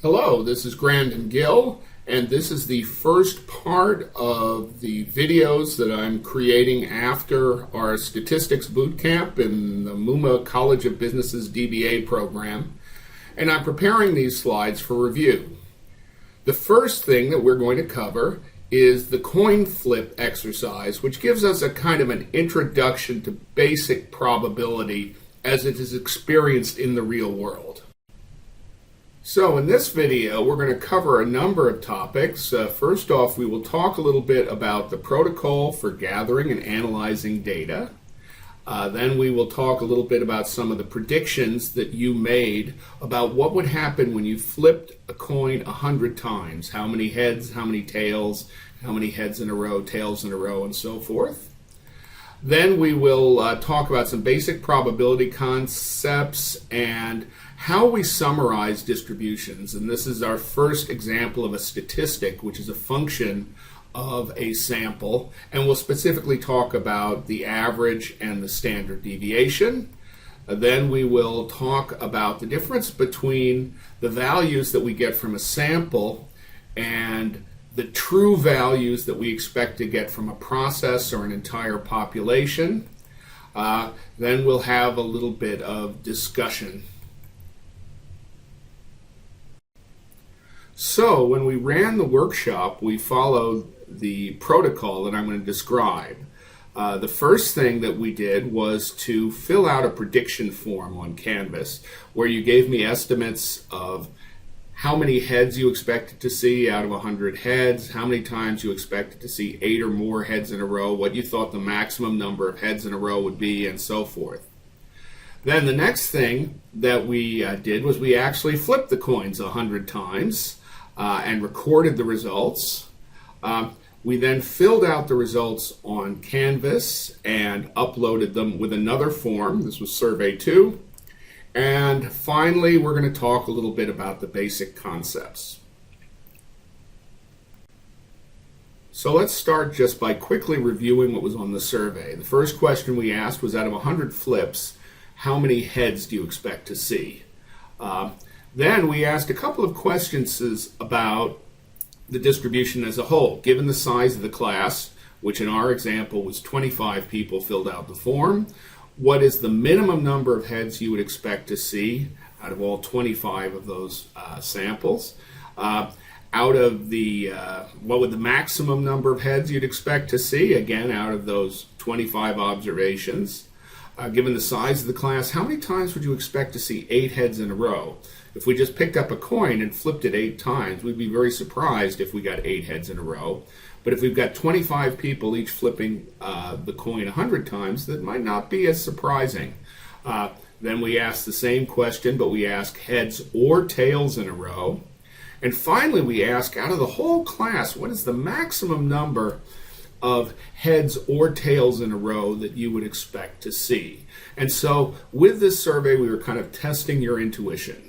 Hello, this is Grandon Gill, and this is the first part of the videos that I'm creating after our Statistics Bootcamp in the MUMA College of Business's DBA program, and I'm preparing these slides for review. The first thing that we're going to cover is the coin flip exercise, which gives us a kind of an introduction to basic probability as it is experienced in the real world. So in this video, we're going to cover a number of topics. First off, we will talk a little bit about the protocol for gathering and analyzing data. Then we will talk a little bit about some of the predictions that you made about what would happen when you flipped a coin 100 times. How many heads, how many tails, how many heads in a row, tails in a row, and so forth. Then we will talk about some basic probability concepts and how we summarize distributions. And this is our first example of a statistic, which is a function of a sample. And we'll specifically talk about the average and the standard deviation. Then we will talk about the difference between the values that we get from a sample and the true values that we expect to get from a process or an entire population. Then we'll have a little bit of discussion. So when we ran the workshop, we followed the protocol that I'm going to describe. The first thing that we did was to fill out a prediction form on Canvas, where you gave me estimates of how many heads you expected to see out of 100 heads, how many times you expected to see 8 or more heads in a row, what you thought the maximum number of heads in a row would be, and so forth. Then the next thing that we did was we actually flipped the coins 100 times and recorded the results. We then filled out the results on Canvas and uploaded them with another form. This was Survey 2. And finally, we're going to talk a little bit about the basic concepts. So let's start just by quickly reviewing what was on the survey. The first question we asked was, out of 100 flips, how many heads do you expect to see? Then we asked a couple of questions about the distribution as a whole. Given the size of the class, which in our example was 25 people filled out the form, what is the minimum number of heads you would expect to see out of all 25 of those samples? Out of the, what would the maximum number of heads you'd expect to see, again, out of those 25 observations? Given the size of the class, how many times would you expect to see 8 heads in a row? If we just picked up a coin and flipped it 8 times, we'd be very surprised if we got 8 heads in a row. But if we've got 25 people each flipping the coin 100 times, that might not be as surprising. Then we ask the same question, but we ask heads or tails in a row. And finally, we ask, out of the whole class, what is the maximum number of heads or tails in a row that you would expect to see? And so with this survey, we were kind of testing your intuition.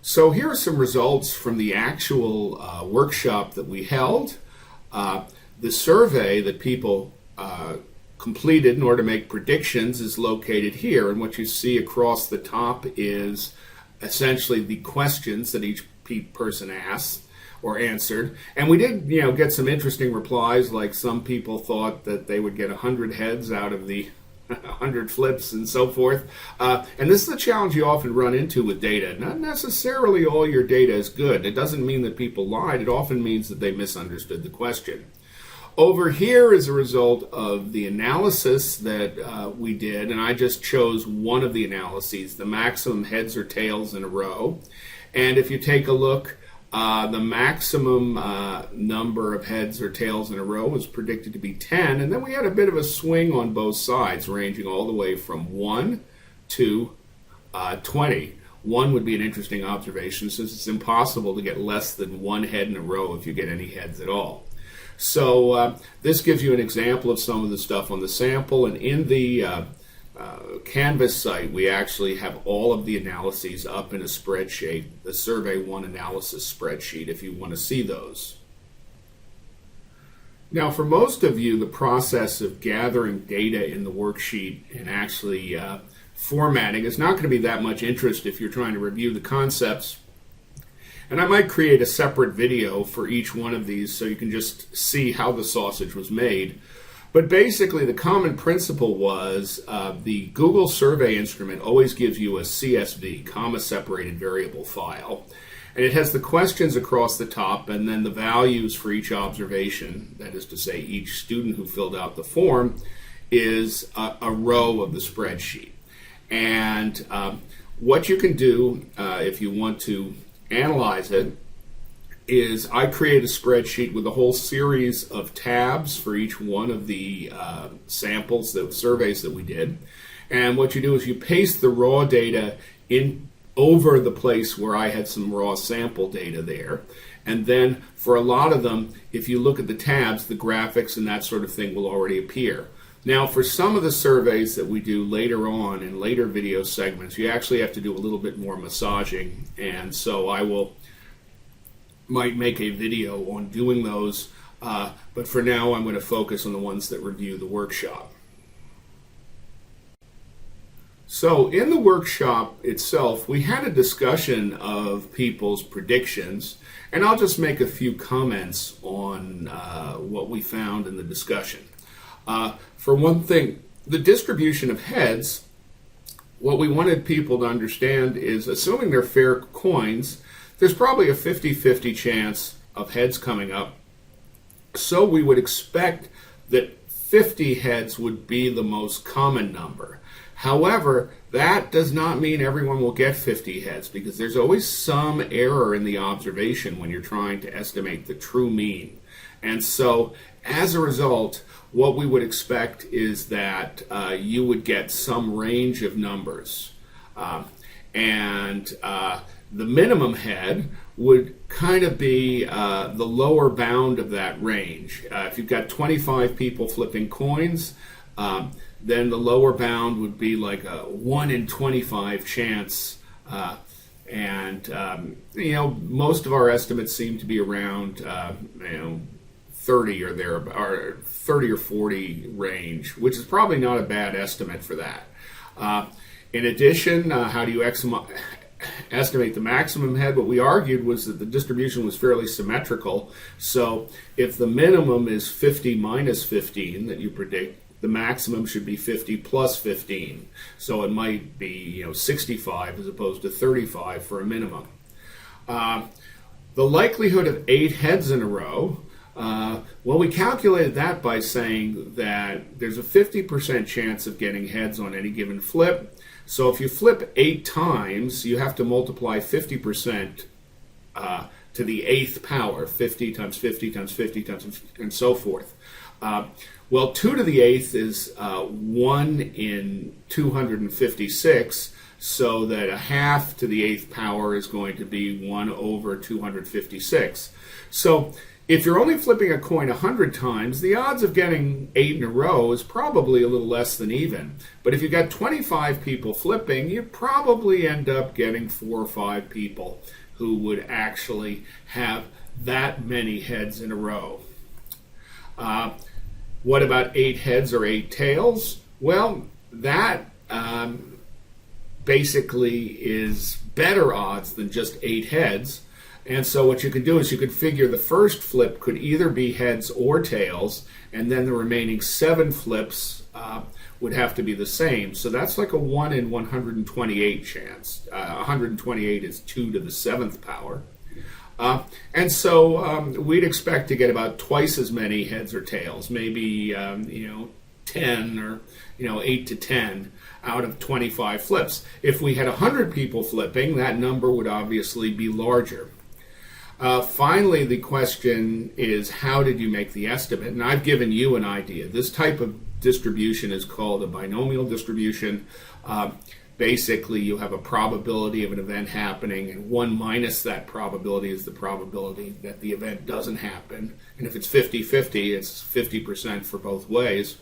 So here are some results from the actual workshop that we held. The survey that people completed in order to make predictions is located here, and what you see across the top is essentially the questions that each person asked or answered. And we did, get some interesting replies, like some people thought that they would get 100 heads out of the 100 flips and so forth. And this is a challenge you often run into with data. Not necessarily all your data is good. It doesn't mean that people lied. It often means that they misunderstood the question. Over here is a result of the analysis that we did, and I just chose one of the analyses, the maximum heads or tails in a row. And if you take a look, the maximum number of heads or tails in a row was predicted to be 10, and then we had a bit of a swing on both sides, ranging all the way from 1 to 20. 1 would be an interesting observation, since it's impossible to get less than 1 head in a row if you get any heads at all. So this gives you an example of some of the stuff on the sample, and in the Canvas site, we actually have all of the analyses up in a spreadsheet, the Survey 1 analysis spreadsheet, if you want to see those. Now, for most of you, the process of gathering data in the worksheet and actually formatting is not going to be that much interest if you're trying to review the concepts. And I might create a separate video for each one of these so you can just see how the sausage was made. But basically, the common principle was the Google survey instrument always gives you a CSV, comma-separated variable file. And it has the questions across the top and then the values for each observation. That is to say, each student who filled out the form is a row of the spreadsheet. And what you can do if you want to analyze it is I create a spreadsheet with a whole series of tabs for each one of the samples, the surveys that we did. And what you do is you paste the raw data in over the place where I had some raw sample data there. And then for a lot of them, if you look at the tabs, the graphics and that sort of thing will already appear. Now, for some of the surveys that we do later on in later video segments, you actually have to do a little bit more massaging. And so I might make a video on doing those, but for now I'm going to focus on the ones that review the workshop. So in the workshop itself, we had a discussion of people's predictions, and I'll just make a few comments on what we found in the discussion. For one thing, the distribution of heads, what we wanted people to understand is, assuming they're fair coins, there's probably a 50-50 chance of heads coming up. So we would expect that 50 heads would be the most common number. However, that does not mean everyone will get 50 heads, because there's always some error in the observation when you're trying to estimate the true mean. And so, as a result, what we would expect is that you would get some range of numbers. The minimum head would kind of be the lower bound of that range. If you've got 25 people flipping coins, then the lower bound would be like a 1 in 25 chance. Most of our estimates seem to be around 30 or there, or 30 or 40 range, which is probably not a bad estimate for that. In addition, how do you estimate the maximum head? What we argued was that the distribution was fairly symmetrical. So if the minimum is 50 minus 15 that you predict, the maximum should be 50 plus 15. So it might be 65 as opposed to 35 for a minimum. The likelihood of 8 heads in a row, well, we calculated that by saying that there's a 50% chance of getting heads on any given flip. So if you flip 8 times, you have to multiply 50% to the 8th power, 50 times 50 times 50 times, and so forth. Well, 2 to the 8th is 1 in 256, so that a half to the 8th power is going to be 1 over 256. So if you're only flipping a coin 100 times, the odds of getting 8 in a row is probably a little less than even. But if you've got 25 people flipping, you probably end up getting 4 or 5 people who would actually have that many heads in a row. What about 8 heads or 8 tails? Well, that basically is better odds than just 8 heads. And so what you could do is you could figure the first flip could either be heads or tails, and then the remaining 7 flips would have to be the same. So that's like a 1 in 128 chance. 128 is 2 to the 7th power. And so we'd expect to get about twice as many heads or tails, maybe 10 or 8 to 10 out of 25 flips. If we had 100 people flipping, that number would obviously be larger. Finally, the question is, how did you make the estimate? And I've given you an idea. This type of distribution is called a binomial distribution. Basically, you have a probability of an event happening, and 1 minus that probability is the probability that the event doesn't happen. And if it's 50-50, it's 50% for both ways.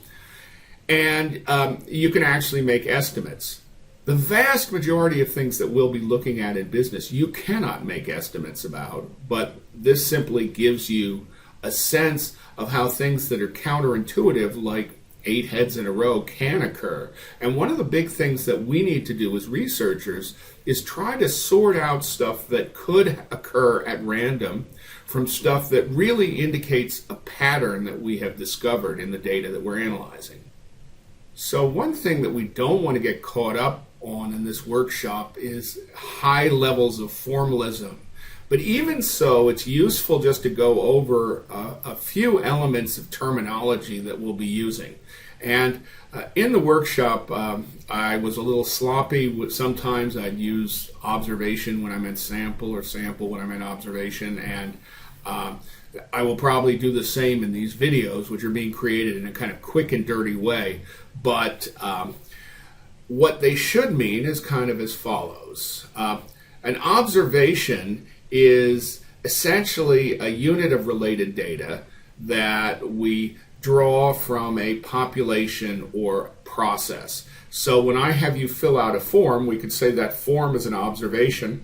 And you can actually make estimates. The vast majority of things that we'll be looking at in business, you cannot make estimates about, but this simply gives you a sense of how things that are counterintuitive, like 8 heads in a row can occur. And one of the big things that we need to do as researchers is try to sort out stuff that could occur at random from stuff that really indicates a pattern that we have discovered in the data that we're analyzing. So one thing that we don't want to get caught up on in this workshop is high levels of formalism. But even so, it's useful just to go over a few elements of terminology that we'll be using. And in the workshop, I was a little sloppy. Sometimes I'd use observation when I meant sample, or sample when I meant observation. And I will probably do the same in these videos, which are being created in a kind of quick and dirty way. But what they should mean is kind of as follows. An observation is essentially a unit of related data that we draw from a population or process. So when I have you fill out a form, we could say that form is an observation,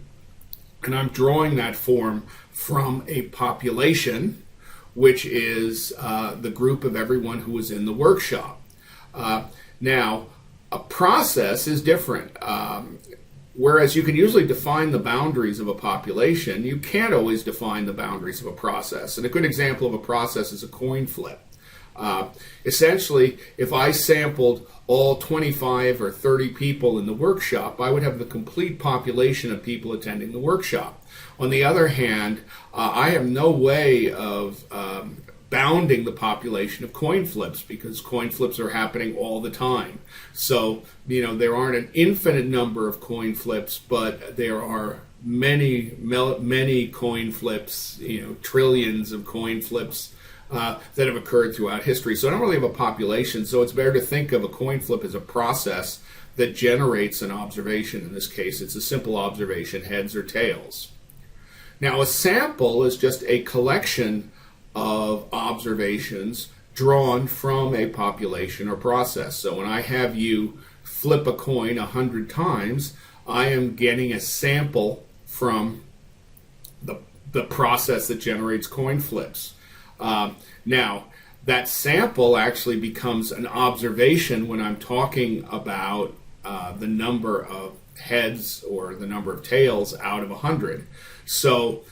and I'm drawing that form from a population, which is the group of everyone who was in the workshop. Now, a process is different. Whereas you can usually define the boundaries of a population, you can't always define the boundaries of a process. And a good example of a process is a coin flip. Essentially, if I sampled all 25 or 30 people in the workshop, I would have the complete population of people attending the workshop. On the other hand, I have no way of bounding the population of coin flips, because coin flips are happening all the time. So, there aren't an infinite number of coin flips, but there are many coin flips, trillions of coin flips that have occurred throughout history. So I don't really have a population, so it's better to think of a coin flip as a process that generates an observation. In this case, it's a simple observation, heads or tails. Now, a sample is just a collection of observations drawn from a population or process. So when I have you flip a coin 100 times, I am getting a sample from the process that generates coin flips. Now, that sample actually becomes an observation when I'm talking about the number of heads or the number of tails out of 100. So,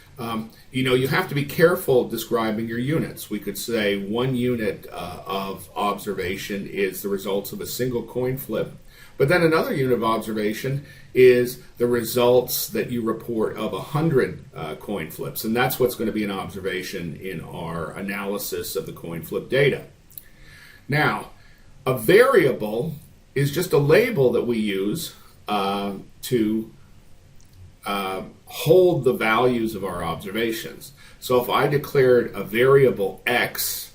you have to be careful describing your units. We could say 1 unit of observation is the results of a single coin flip, but then another unit of observation is the results that you report of 100 coin flips, and that's what's going to be an observation in our analysis of the coin flip data. Now, a variable is just a label that we use to hold the values of our observations. So if I declared a variable x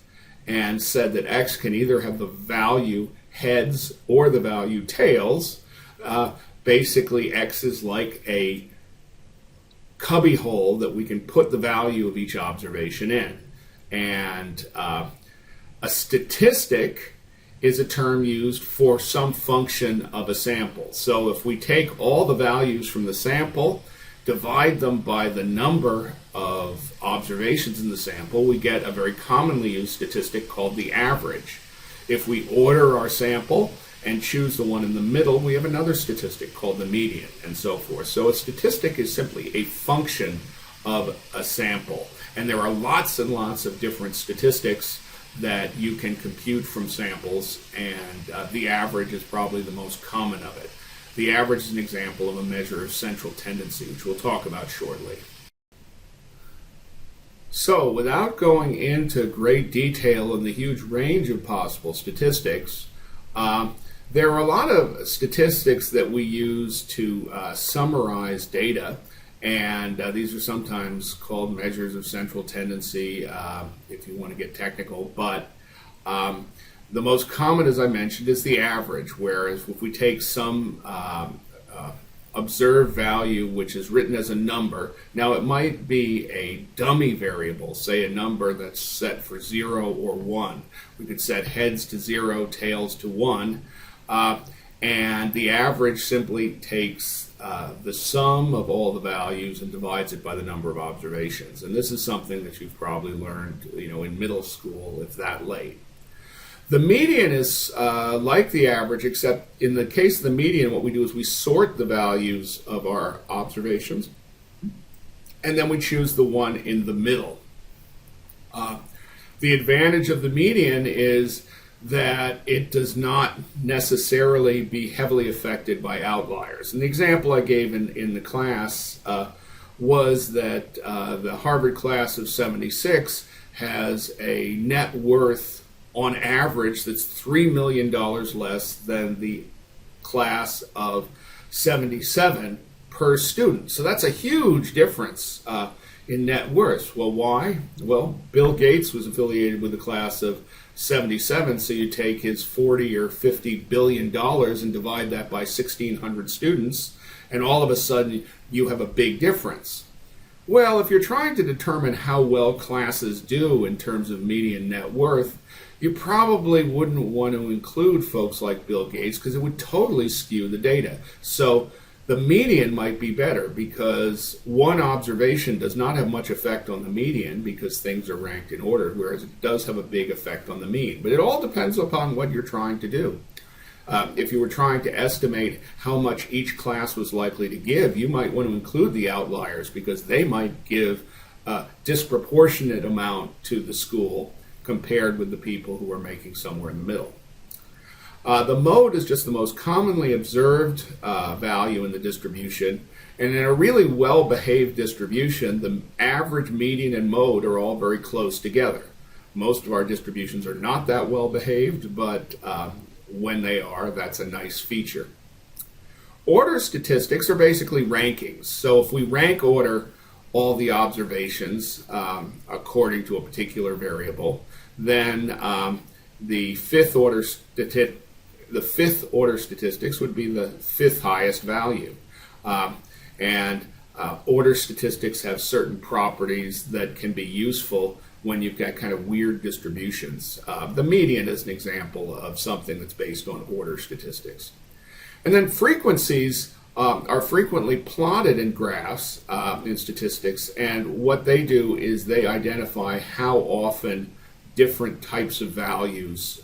and said that x can either have the value heads or the value tails, basically x is like a cubbyhole that we can put the value of each observation in. And a statistic is a term used for some function of a sample. So if we take all the values from the sample, divide them by the number of observations in the sample, we get a very commonly used statistic called the average. If we order our sample and choose the one in the middle, we have another statistic called the median, and so forth. So a statistic is simply a function of a sample. And there are lots and lots of different statistics that you can compute from samples, and the average is probably the most common of it. The average is an example of a measure of central tendency, which we'll talk about shortly. So, without going into great detail in the huge range of possible statistics, there are a lot of statistics that we use to summarize data, and these are sometimes called measures of central tendency, if you want to get technical, but the most common, as I mentioned, is the average, whereas if we take some observed value which is written as a number, now it might be a dummy variable, say a number that's set for 0 or 1. We could set heads to 0, tails to 1, and the average simply takes the sum of all the values and divides it by the number of observations. And this is something that you've probably learned, in middle school, if that late. The median is like the average, except in the case of the median, what we do is we sort the values of our observations, and then we choose the one in the middle. The advantage of the median is that it does not necessarily be heavily affected by outliers. And the example I gave in the class was that the Harvard class of 76 has a net worth on average that's $3 million less than the class of 77 per student. So that's a huge difference in net worth. Well, why? Well, Bill Gates was affiliated with the class of 77, so you take his 40 or 50 billion dollars and divide that by 1,600 students, and all of a sudden you have a big difference. Well, if you're trying to determine how well classes do in terms of median net worth, you probably wouldn't want to include folks like Bill Gates because it would totally skew the data. So the median might be better because one observation does not have much effect on the median because things are ranked in order, whereas it does have a big effect on the mean. But it all depends upon what you're trying to do. If you were trying to estimate how much each class was likely to give, you might want to include the outliers because they might give a disproportionate amount to the school compared with the people who are making somewhere in the middle. The mode is just the most commonly observed value in the distribution, and in a really well-behaved distribution, the average, median, and mode are all very close together. Most of our distributions are not that well-behaved, but when they are, that's a nice feature. Order statistics are basically rankings. So if we rank order all the observations according to a particular variable, then the fifth order statistics would be the fifth highest value. Order statistics have certain properties that can be useful when you've got kind of weird distributions. The median is an example of something that's based on order statistics. And then frequencies are frequently plotted in graphs in statistics, and what they do is they identify how often different types of values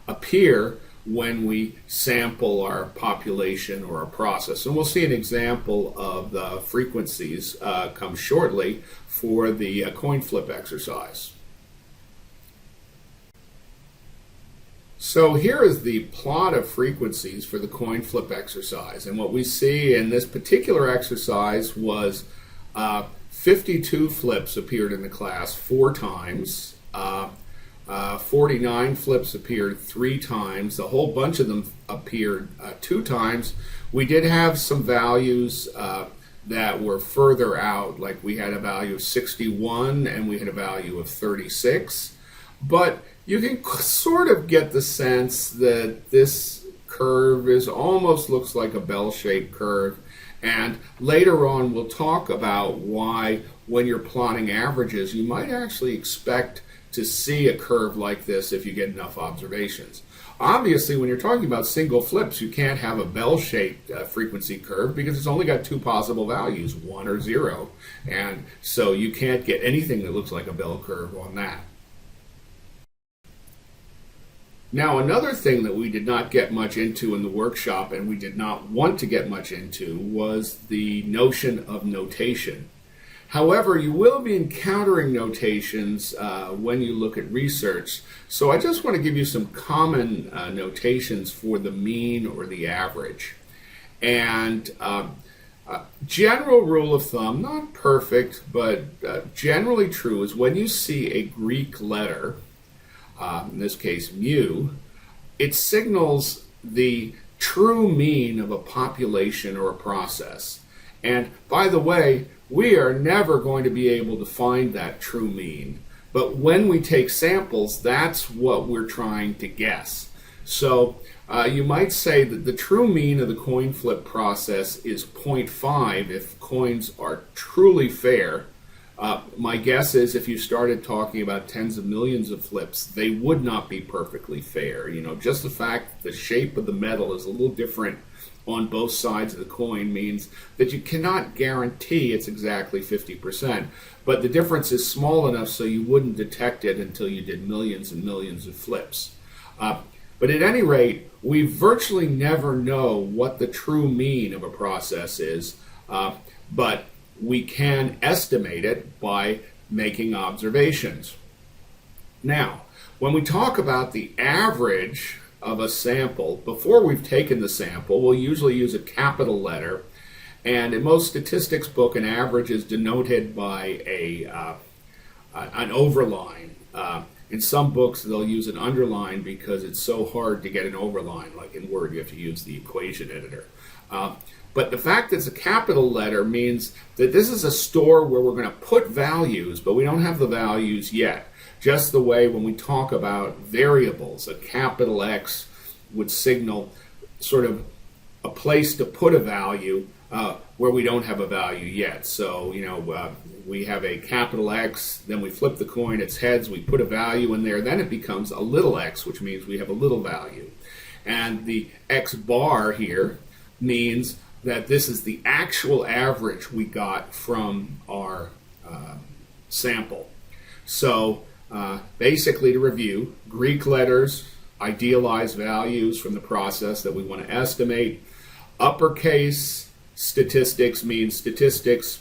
appear when we sample our population or a process. And we'll see an example of the frequencies come shortly for the coin flip exercise. So here is the plot of frequencies for the coin flip exercise. And what we see in this particular exercise was 52 flips appeared in the class 4 times. 49 flips appeared 3 times. A whole bunch of them appeared 2 times. We did have some values that were further out, like we had a value of 61 and we had a value of 36. But you can sort of get the sense that this curve almost looks like a bell-shaped curve. And later on we'll talk about why when you're plotting averages, you might actually expect to see a curve like this if you get enough observations. Obviously, when you're talking about single flips, you can't have a bell-shaped frequency curve because it's only got 2 possible values, 1 or 0. And so you can't get anything that looks like a bell curve on that. Now, another thing that we did not get much into in the workshop, and we did not want to get much into, was the notion of notation. However, you will be encountering notations when you look at research. So I just want to give you some common notations for the mean or the average. And general rule of thumb, not perfect, but generally true, is when you see a Greek letter, in this case mu, it signals the true mean of a population or a process. And by the way, we are never going to be able to find that true mean. But when we take samples, that's what we're trying to guess. So you might say that the true mean of the coin flip process is 0.5 if coins are truly fair. My guess is if you started talking about tens of millions of flips, they would not be perfectly fair. You know, just the fact that the shape of the metal is a little different on both sides of the coin means that you cannot guarantee it's exactly 50%. But the difference is small enough so you wouldn't detect it until you did millions and millions of flips. But at any rate, we virtually never know what the true mean of a process is, but we can estimate it by making observations. Now, when we talk about the average of a sample, before we've taken the sample, we'll usually use a capital letter. And in most statistics book, an average is denoted by an overline. In some books, they'll use an underline because it's so hard to get an overline. Like in Word, you have to use the equation editor. But the fact that it's a capital letter means that this is a store where we're going to put values, but we don't have the values yet. Just the way when we talk about variables, a capital X would signal sort of a place to put a value where we don't have a value yet. So, we have a capital X, then we flip the coin, it's heads, we put a value in there, then it becomes a little x, which means we have a little value. And the X bar here means that this is the actual average we got from our sample. So, basically to review, Greek letters, idealized values from the process that we want to estimate. Uppercase statistics means statistics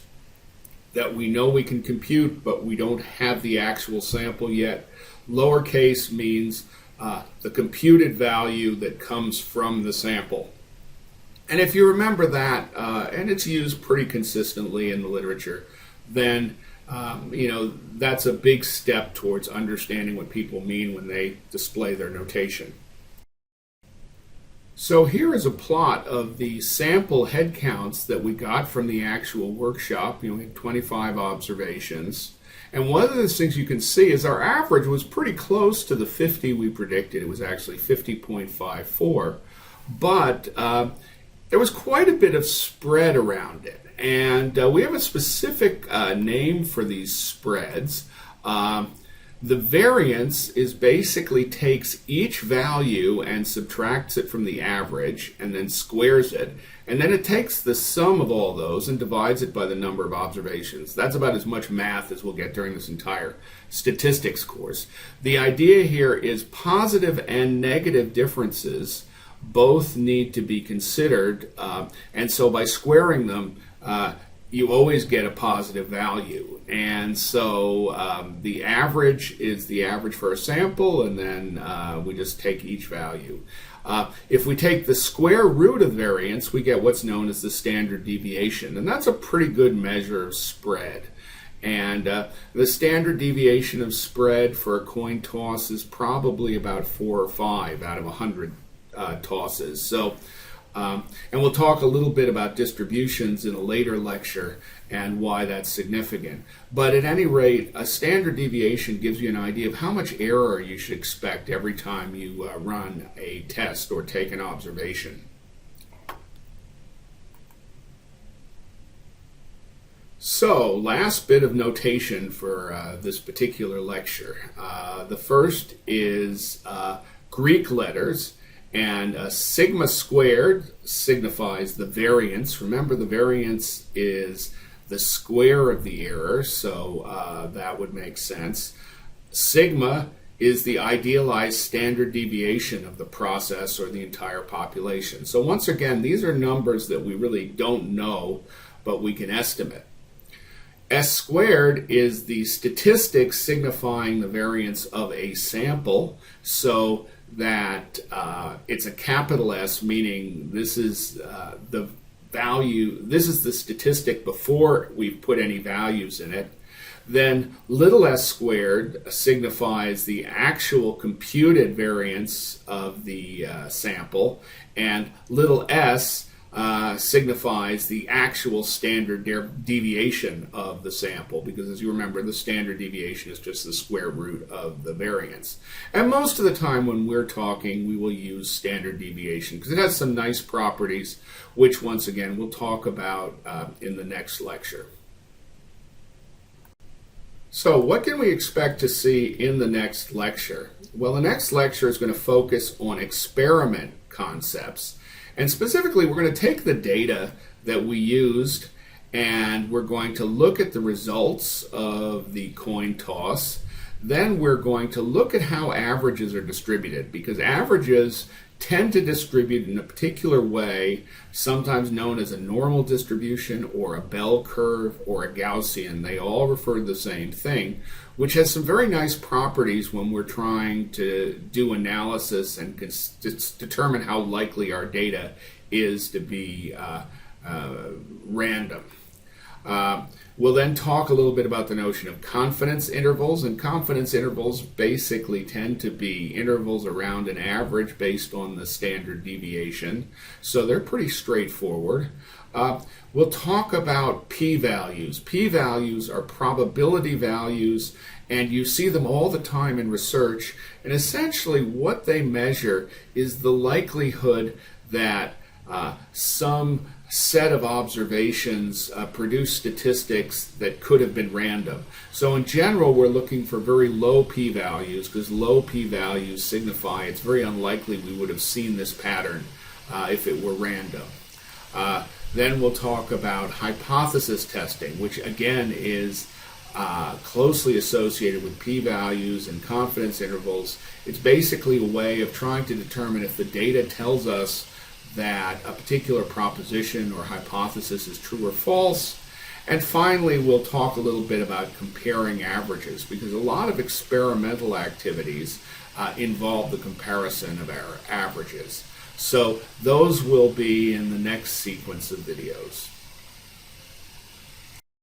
that we know we can compute, but we don't have the actual sample yet. Lowercase means the computed value that comes from the sample. And if you remember that, and it's used pretty consistently in the literature, then that's a big step towards understanding what people mean when they display their notation. So here is a plot of the sample head counts that we got from the actual workshop. We had 25 observations. And one of the things you can see is our average was pretty close to the 50 we predicted. It was actually 50.54. But there was quite a bit of spread around it. And we have a specific name for these spreads. The variance is basically takes each value and subtracts it from the average and then squares it. And then it takes the sum of all those and divides it by the number of observations. That's about as much math as we'll get during this entire statistics course. The idea here is positive and negative differences both need to be considered. And so by squaring them, you always get a positive value. And so the average is the average for a sample, and then we just take each value. If we take the square root of variance, we get what's known as the standard deviation, and that's a pretty good measure of spread. And the standard deviation of spread for a coin toss is probably about 4 or 5 out of 100 tosses. So. And we'll talk a little bit about distributions in a later lecture and why that's significant. But at any rate, a standard deviation gives you an idea of how much error you should expect every time you run a test or take an observation. So, last bit of notation for this particular lecture. The first is Greek letters. And sigma squared signifies the variance. Remember, the variance is the square of the error, so that would make sense. Sigma is the idealized standard deviation of the process or the entire population. So once again, these are numbers that we really don't know, but we can estimate. S squared is the statistics signifying the variance of a sample, so that it's a capital S, meaning this is the value, this is the statistic before we've put any values in it. Then little s squared signifies the actual computed variance of the sample, and little s signifies the actual standard deviation of the sample, because as you remember, the standard deviation is just the square root of the variance. And most of the time when we're talking, we will use standard deviation because it has some nice properties, which once again we'll talk about in the next lecture. So what can we expect to see in the next lecture? Well, the next lecture is going to focus on experiment concepts. And specifically, we're going to take the data that we used and we're going to look at the results of the coin toss. Then we're going to look at how averages are distributed, because averages tend to distribute in a particular way, sometimes known as a normal distribution or a bell curve or a Gaussian. They all refer to the same thing, which has some very nice properties when we're trying to do analysis and determine how likely our data is to be random. We'll then talk a little bit about the notion of confidence intervals, and confidence intervals basically tend to be intervals around an average based on the standard deviation, so they're pretty straightforward. We'll talk about p-values. P-values are probability values, and you see them all the time in research, and essentially what they measure is the likelihood that some set of observations produce statistics that could have been random. So in general, we're looking for very low p-values, because low p-values signify it's very unlikely we would have seen this pattern if it were random. Then we'll talk about hypothesis testing, which again is closely associated with p-values and confidence intervals. It's basically a way of trying to determine if the data tells us that a particular proposition or hypothesis is true or false. And finally, we'll talk a little bit about comparing averages, because a lot of experimental activities involve the comparison of our averages. So those will be in the next sequence of videos.